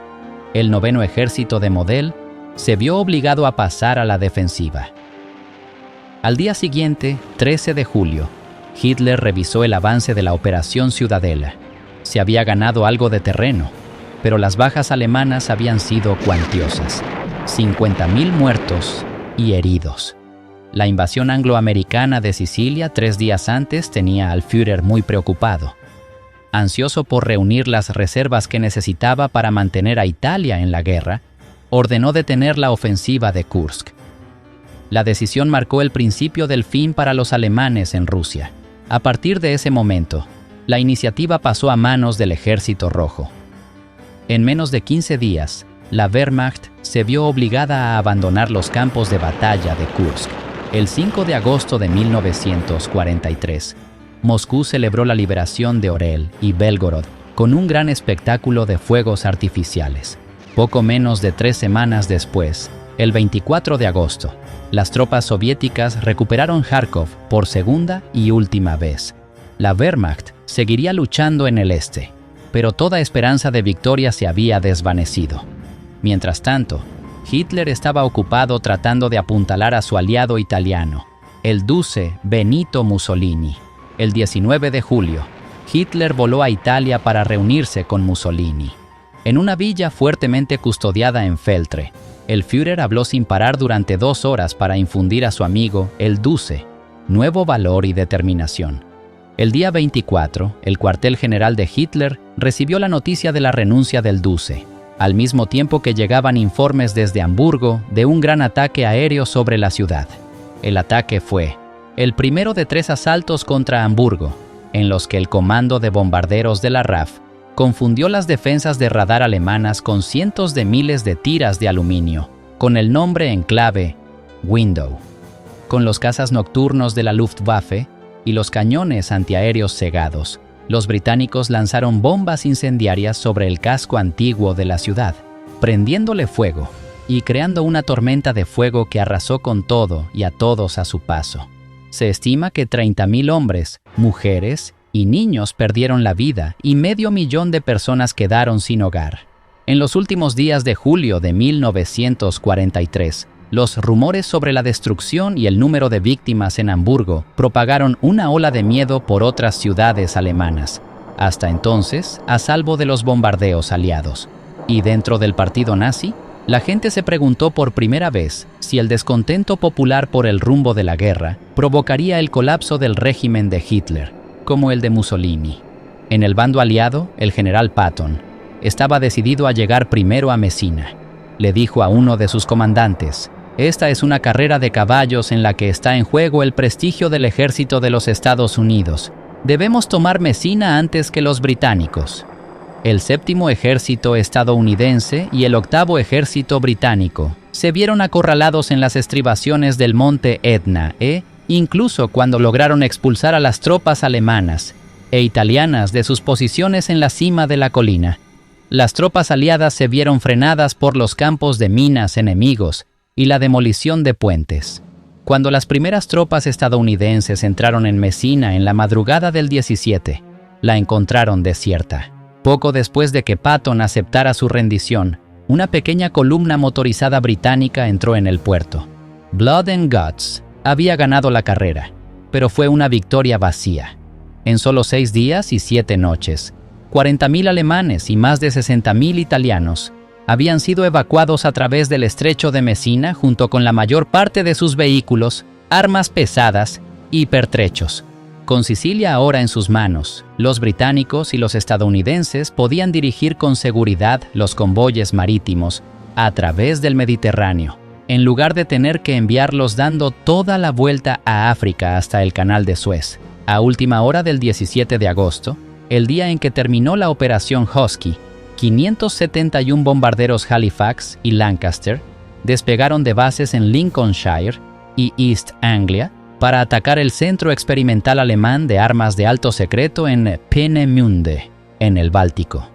El 9º Ejército de Model se vio obligado a pasar a la defensiva. Al día siguiente, 13 de julio, Hitler revisó el avance de la Operación Ciudadela. Se había ganado algo de terreno, pero las bajas alemanas habían sido cuantiosas: 50.000 muertos y heridos. La invasión angloamericana de Sicilia 3 días antes tenía al Führer muy preocupado. Ansioso por reunir las reservas que necesitaba para mantener a Italia en la guerra, ordenó detener la ofensiva de Kursk. La decisión marcó el principio del fin para los alemanes en Rusia. A partir de ese momento, la iniciativa pasó a manos del Ejército Rojo. En menos de 15 días, la Wehrmacht se vio obligada a abandonar los campos de batalla de Kursk. El 5 de agosto de 1943, Moscú celebró la liberación de Orel y Belgorod con un gran espectáculo de fuegos artificiales. Poco menos de 3 semanas después, el 24 de agosto, las tropas soviéticas recuperaron Kharkov por segunda y última vez. La Wehrmacht seguiría luchando en el este, pero toda esperanza de victoria se había desvanecido. Mientras tanto, Hitler estaba ocupado tratando de apuntalar a su aliado italiano, el duce Benito Mussolini. El 19 de julio, Hitler voló a Italia para reunirse con Mussolini. En una villa fuertemente custodiada en Feltre, el Führer habló sin parar durante 2 horas para infundir a su amigo, el duce, nuevo valor y determinación. El día 24, el cuartel general de Hitler recibió la noticia de la renuncia del duce, al mismo tiempo que llegaban informes desde Hamburgo de un gran ataque aéreo sobre la ciudad. El ataque fue el primero de 3 asaltos contra Hamburgo, en los que el comando de bombarderos de la RAF confundió las defensas de radar alemanas con cientos de miles de tiras de aluminio, con el nombre en clave Window. Con los cazas nocturnos de la Luftwaffe y los cañones antiaéreos cegados, los británicos lanzaron bombas incendiarias sobre el casco antiguo de la ciudad, prendiéndole fuego y creando una tormenta de fuego que arrasó con todo y a todos a su paso. Se estima que 30.000 hombres, mujeres y niños perdieron la vida y 500.000 de personas quedaron sin hogar. En los últimos días de julio de 1943, los rumores sobre la destrucción y el número de víctimas en Hamburgo propagaron una ola de miedo por otras ciudades alemanas, hasta entonces a salvo de los bombardeos aliados. Y dentro del partido nazi, la gente se preguntó por primera vez si el descontento popular por el rumbo de la guerra provocaría el colapso del régimen de Hitler, como el de Mussolini. En el bando aliado, el general Patton estaba decidido a llegar primero a Messina. Le dijo a uno de sus comandantes: «Esta es una carrera de caballos en la que está en juego el prestigio del ejército de los Estados Unidos. Debemos tomar Messina antes que los británicos». El 7º ejército estadounidense y el 8º ejército británico se vieron acorralados en las estribaciones del monte Etna incluso cuando lograron expulsar a las tropas alemanas e italianas de sus posiciones en la cima de la colina. Las tropas aliadas se vieron frenadas por los campos de minas enemigos y la demolición de puentes. Cuando las primeras tropas estadounidenses entraron en Messina en la madrugada del 17, la encontraron desierta. Poco después de que Patton aceptara su rendición, una pequeña columna motorizada británica entró en el puerto. Blood and Guts había ganado la carrera, pero fue una victoria vacía. En solo 6 días y 7 noches, 40.000 alemanes y más de 60.000 italianos habían sido evacuados a través del estrecho de Messina junto con la mayor parte de sus vehículos, armas pesadas y pertrechos. Con Sicilia ahora en sus manos, los británicos y los estadounidenses podían dirigir con seguridad los convoyes marítimos a través del Mediterráneo, en lugar de tener que enviarlos dando toda la vuelta a África hasta el Canal de Suez. A última hora del 17 de agosto, el día en que terminó la Operación Husky, 571 bombarderos Halifax y Lancaster despegaron de bases en Lincolnshire y East Anglia para atacar el centro experimental alemán de armas de alto secreto en Peenemünde, en el Báltico.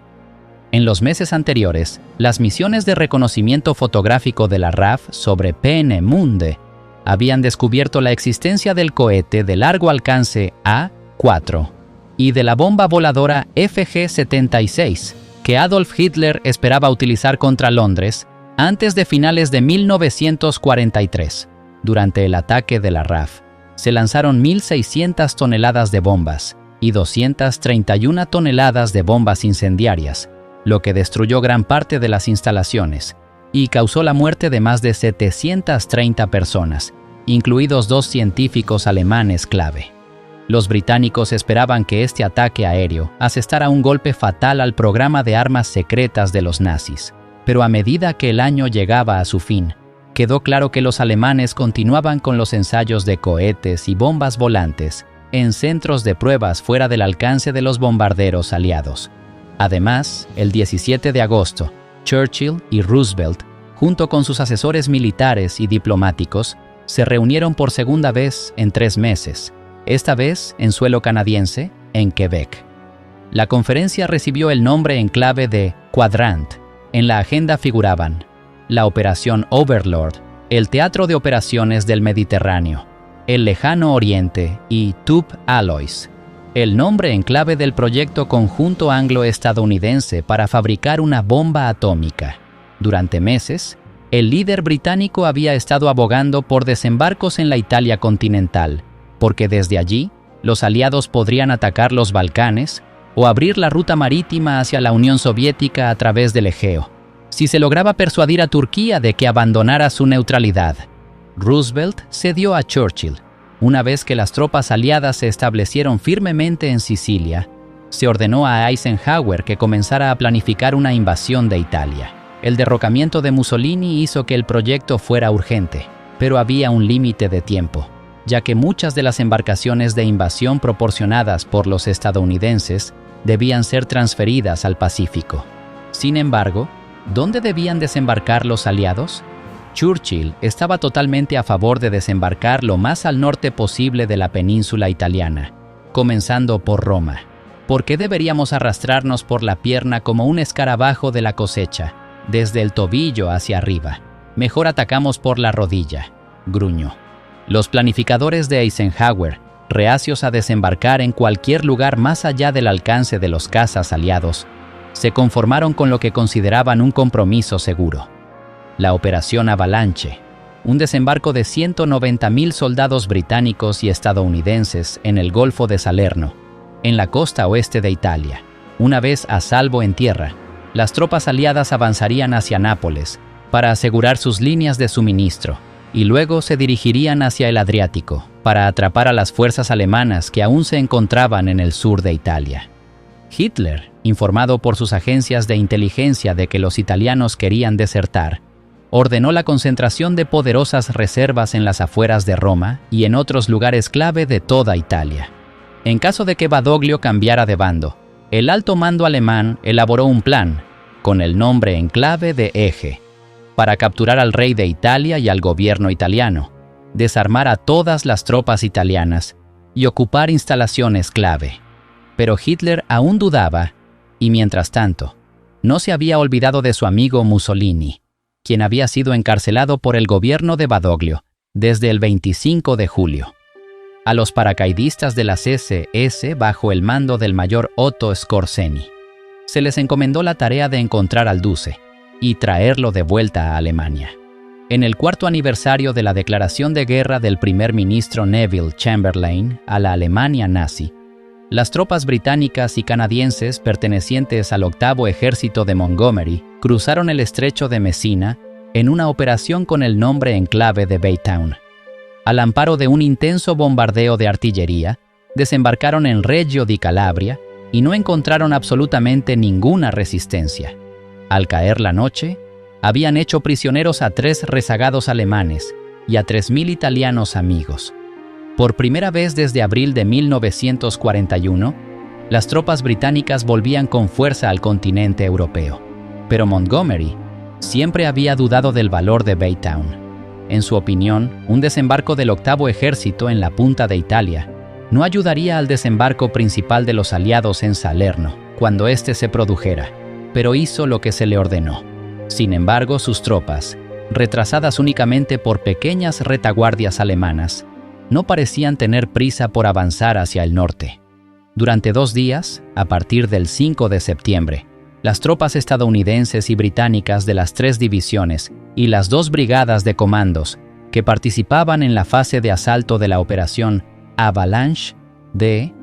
En los meses anteriores, las misiones de reconocimiento fotográfico de la RAF sobre Peenemünde habían descubierto la existencia del cohete de largo alcance A-4 y de la bomba voladora FG-76, que Adolf Hitler esperaba utilizar contra Londres antes de finales de 1943. Durante el ataque de la RAF, se lanzaron 1.600 toneladas de bombas y 231 toneladas de bombas incendiarias, lo que destruyó gran parte de las instalaciones y causó la muerte de más de 730 personas, incluidos 2 científicos alemanes clave. Los británicos esperaban que este ataque aéreo asestara un golpe fatal al programa de armas secretas de los nazis, pero a medida que el año llegaba a su fin, quedó claro que los alemanes continuaban con los ensayos de cohetes y bombas volantes en centros de pruebas fuera del alcance de los bombarderos aliados. Además, el 17 de agosto, Churchill y Roosevelt, junto con sus asesores militares y diplomáticos, se reunieron por segunda vez en 3 meses, esta vez en suelo canadiense, en Quebec. La conferencia recibió el nombre en clave de Quadrant. En la agenda figuraban la Operación Overlord, el Teatro de Operaciones del Mediterráneo, el Lejano Oriente y Tube Alloys, el nombre en clave del proyecto conjunto anglo-estadounidense para fabricar una bomba atómica. Durante meses, el líder británico había estado abogando por desembarcos en la Italia continental, porque desde allí los aliados podrían atacar los Balcanes o abrir la ruta marítima hacia la Unión Soviética a través del Egeo, si se lograba persuadir a Turquía de que abandonara su neutralidad. Roosevelt cedió a Churchill. Una vez que las tropas aliadas se establecieron firmemente en Sicilia, se ordenó a Eisenhower que comenzara a planificar una invasión de Italia. El derrocamiento de Mussolini hizo que el proyecto fuera urgente, pero había un límite de tiempo, ya que muchas de las embarcaciones de invasión proporcionadas por los estadounidenses debían ser transferidas al Pacífico. Sin embargo, ¿dónde debían desembarcar los aliados? Churchill estaba totalmente a favor de desembarcar lo más al norte posible de la península italiana, comenzando por Roma. ¿Por qué deberíamos arrastrarnos por la pierna como un escarabajo de la cosecha, desde el tobillo hacia arriba? Mejor atacamos por la rodilla, gruñó. Los planificadores de Eisenhower, reacios a desembarcar en cualquier lugar más allá del alcance de los cazas aliados, se conformaron con lo que consideraban un compromiso seguro: la Operación Avalanche, un desembarco de 190.000 soldados británicos y estadounidenses en el Golfo de Salerno, en la costa oeste de Italia. Una vez a salvo en tierra, las tropas aliadas avanzarían hacia Nápoles para asegurar sus líneas de suministro, y luego se dirigirían hacia el Adriático para atrapar a las fuerzas alemanas que aún se encontraban en el sur de Italia. Hitler, informado por sus agencias de inteligencia de que los italianos querían desertar, ordenó la concentración de poderosas reservas en las afueras de Roma y en otros lugares clave de toda Italia. En caso de que Badoglio cambiara de bando, el alto mando alemán elaboró un plan, con el nombre en clave de Eje, para capturar al rey de Italia y al gobierno italiano, desarmar a todas las tropas italianas y ocupar instalaciones clave. Pero Hitler aún dudaba, y mientras tanto, no se había olvidado de su amigo Mussolini, quien había sido encarcelado por el gobierno de Badoglio desde el 25 de julio. A los paracaidistas de las SS bajo el mando del mayor Otto Skorzeny se les encomendó la tarea de encontrar al Duce y traerlo de vuelta a Alemania. En el cuarto aniversario de la declaración de guerra del primer ministro Neville Chamberlain a la Alemania nazi, las tropas británicas y canadienses pertenecientes al octavo ejército de Montgomery cruzaron el estrecho de Messina en una operación con el nombre en clave de Baytown. Al amparo de un intenso bombardeo de artillería, desembarcaron en Reggio di Calabria y no encontraron absolutamente ninguna resistencia. Al caer la noche, habían hecho prisioneros a 3 rezagados alemanes y a 3.000 italianos amigos. Por primera vez desde abril de 1941, las tropas británicas volvían con fuerza al continente europeo. Pero Montgomery siempre había dudado del valor de Baytown. En su opinión, un desembarco del octavo ejército en la punta de Italia no ayudaría al desembarco principal de los aliados en Salerno, cuando éste se produjera, pero hizo lo que se le ordenó. Sin embargo, sus tropas, retrasadas únicamente por pequeñas retaguardias alemanas, no parecían tener prisa por avanzar hacia el norte. Durante 2 días, a partir del 5 de septiembre, las tropas estadounidenses y británicas de las 3 divisiones y las 2 brigadas de comandos que participaban en la fase de asalto de la operación Avalanche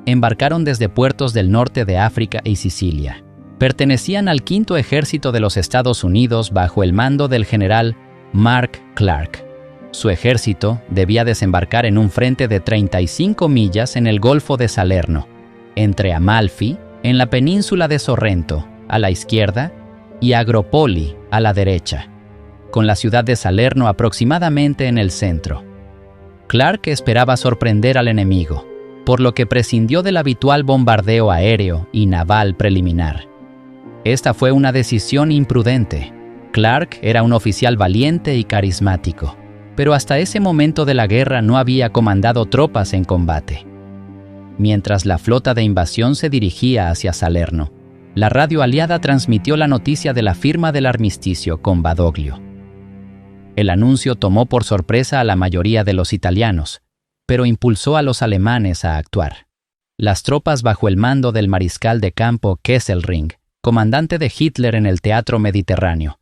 embarcaron desde puertos del norte de África y Sicilia. Pertenecían al quinto ejército de los Estados Unidos bajo el mando del general Mark Clark. Su ejército debía desembarcar en un frente de 35 millas en el Golfo de Salerno, entre Amalfi, en la península de Sorrento, a la izquierda, y Agropoli, a la derecha, con la ciudad de Salerno aproximadamente en el centro. Clark esperaba sorprender al enemigo, por lo que prescindió del habitual bombardeo aéreo y naval preliminar. Esta fue una decisión imprudente. Clark era un oficial valiente y carismático, pero hasta ese momento de la guerra no había comandado tropas en combate. Mientras la flota de invasión se dirigía hacia Salerno, la radio aliada transmitió la noticia de la firma del armisticio con Badoglio. El anuncio tomó por sorpresa a la mayoría de los italianos, pero impulsó a los alemanes a actuar. Las tropas bajo el mando del mariscal de campo Kesselring, comandante de Hitler en el teatro mediterráneo,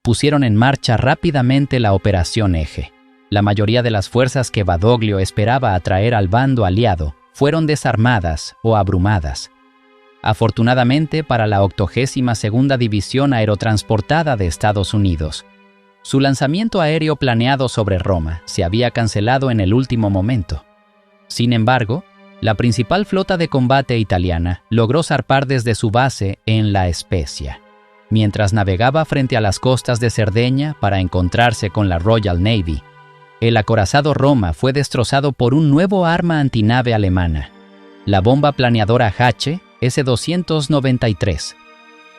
pusieron en marcha rápidamente la Operación Eje. La mayoría de las fuerzas que Badoglio esperaba atraer al bando aliado fueron desarmadas o abrumadas. Afortunadamente para la 82ª División Aerotransportada de Estados Unidos, su lanzamiento aéreo planeado sobre Roma se había cancelado en el último momento. Sin embargo, la principal flota de combate italiana logró zarpar desde su base en La Spezia, mientras navegaba frente a las costas de Cerdeña para encontrarse con la Royal Navy. El acorazado Roma fue destrozado por un nuevo arma antinave alemana, la bomba planeadora H S-293.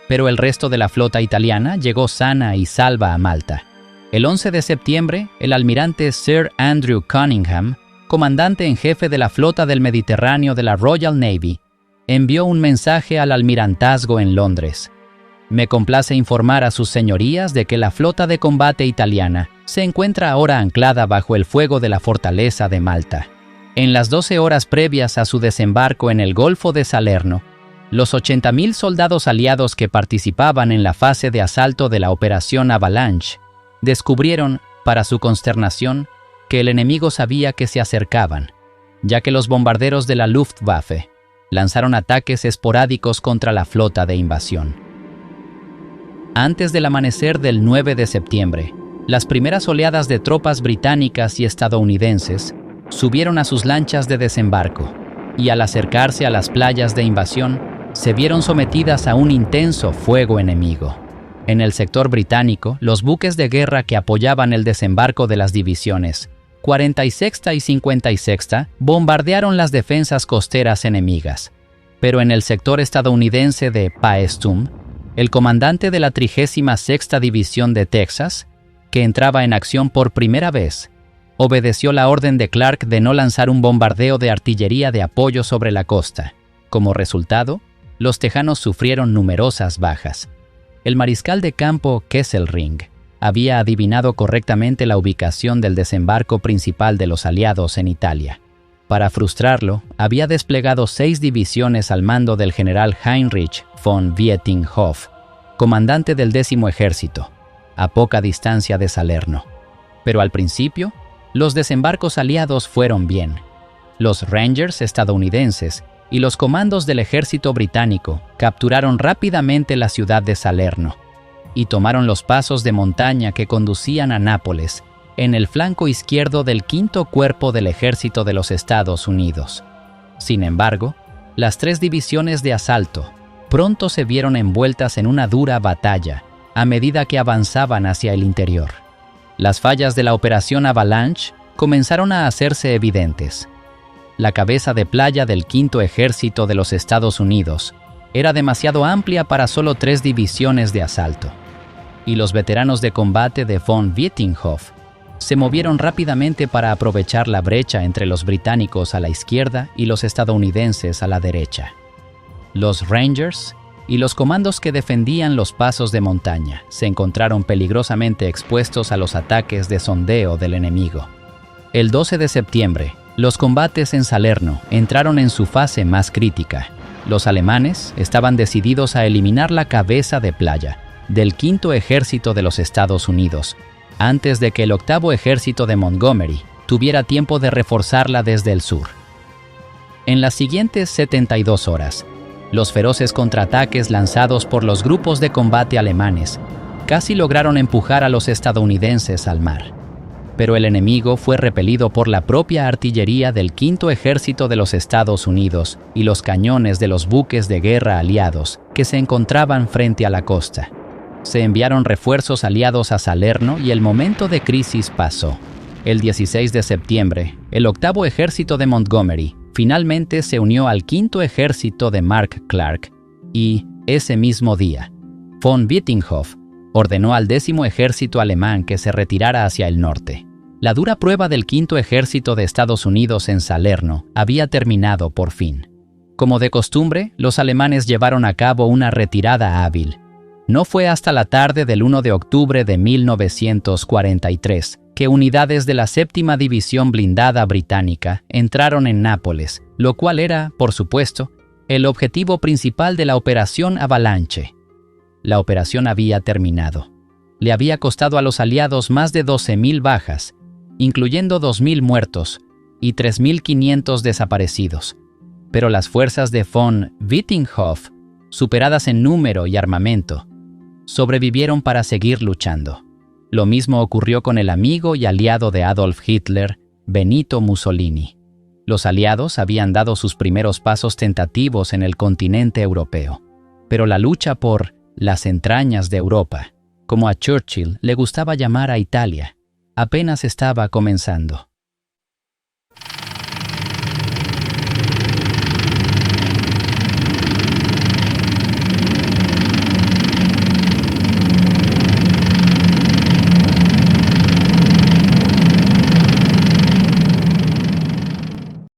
Pero el resto de la flota italiana llegó sana y salva a Malta. El 11 de septiembre, el almirante Sir Andrew Cunningham, comandante en jefe de la flota del Mediterráneo de la Royal Navy, envió un mensaje al almirantazgo en Londres. Me complace informar a sus señorías de que la flota de combate italiana se encuentra ahora anclada bajo el fuego de la fortaleza de Malta. En las 12 horas previas a su desembarco en el Golfo de Salerno, los 80.000 soldados aliados que participaban en la fase de asalto de la Operación Avalanche descubrieron, para su consternación, que el enemigo sabía que se acercaban, ya que los bombarderos de la Luftwaffe lanzaron ataques esporádicos contra la flota de invasión. Antes del amanecer del 9 de septiembre, las primeras oleadas de tropas británicas y estadounidenses subieron a sus lanchas de desembarco y al acercarse a las playas de invasión, se vieron sometidas a un intenso fuego enemigo. En el sector británico, los buques de guerra que apoyaban el desembarco de las divisiones 46ª y 56ª bombardearon las defensas costeras enemigas. Pero en el sector estadounidense de Paestum, el comandante de la 36ª División de Texas, que entraba en acción por primera vez, obedeció la orden de Clark de no lanzar un bombardeo de artillería de apoyo sobre la costa. Como resultado, los tejanos sufrieron numerosas bajas. El mariscal de campo Kesselring había adivinado correctamente la ubicación del desembarco principal de los aliados en Italia. Para frustrarlo, había desplegado 6 divisiones al mando del general Heinrich von Vietinghoff, comandante del 10º Ejército, a poca distancia de Salerno. Pero al principio, los desembarcos aliados fueron bien. Los Rangers estadounidenses y los comandos del ejército británico capturaron rápidamente la ciudad de Salerno y tomaron los pasos de montaña que conducían a Nápoles, en el flanco izquierdo del 5º Cuerpo del Ejército de los Estados Unidos. Sin embargo, las 3 divisiones de asalto pronto se vieron envueltas en una dura batalla a medida que avanzaban hacia el interior. Las fallas de la Operación Avalanche comenzaron a hacerse evidentes. La cabeza de playa del 5º Ejército de los Estados Unidos era demasiado amplia para solo 3 divisiones de asalto, y los veteranos de combate de von Vietinghoff se movieron rápidamente para aprovechar la brecha entre los británicos a la izquierda y los estadounidenses a la derecha. Los Rangers y los comandos que defendían los pasos de montaña se encontraron peligrosamente expuestos a los ataques de sondeo del enemigo. El 12 de septiembre, los combates en Salerno entraron en su fase más crítica. Los alemanes estaban decididos a eliminar la cabeza de playa del 5º Ejército de los Estados Unidos, antes de que el 8º Ejército de Montgomery tuviera tiempo de reforzarla desde el sur. En las siguientes 72 horas, los feroces contraataques lanzados por los grupos de combate alemanes casi lograron empujar a los estadounidenses al mar. Pero el enemigo fue repelido por la propia artillería del 5º Ejército de los Estados Unidos y los cañones de los buques de guerra aliados que se encontraban frente a la costa. Se enviaron refuerzos aliados a Salerno y el momento de crisis pasó. El 16 de septiembre, el 8º Ejército de Montgomery finalmente se unió al 5º Ejército de Mark Clark y, ese mismo día, von Vietinghoff ordenó al 10º Ejército alemán que se retirara hacia el norte. La dura prueba del 5º Ejército de Estados Unidos en Salerno había terminado por fin. Como de costumbre, los alemanes llevaron a cabo una retirada hábil. No fue hasta la tarde del 1 de octubre de 1943 que unidades de la 7ª División Blindada Británica entraron en Nápoles, lo cual era, por supuesto, el objetivo principal de la Operación Avalanche. La operación había terminado. Le había costado a los aliados más de 12.000 bajas, incluyendo 2.000 muertos y 3.500 desaparecidos. Pero las fuerzas de von Vietinghoff, superadas en número y armamento, sobrevivieron para seguir luchando. Lo mismo ocurrió con el amigo y aliado de Adolf Hitler, Benito Mussolini. Los aliados habían dado sus primeros pasos tentativos en el continente europeo, pero la lucha por las entrañas de Europa, como a Churchill le gustaba llamar a Italia, apenas estaba comenzando.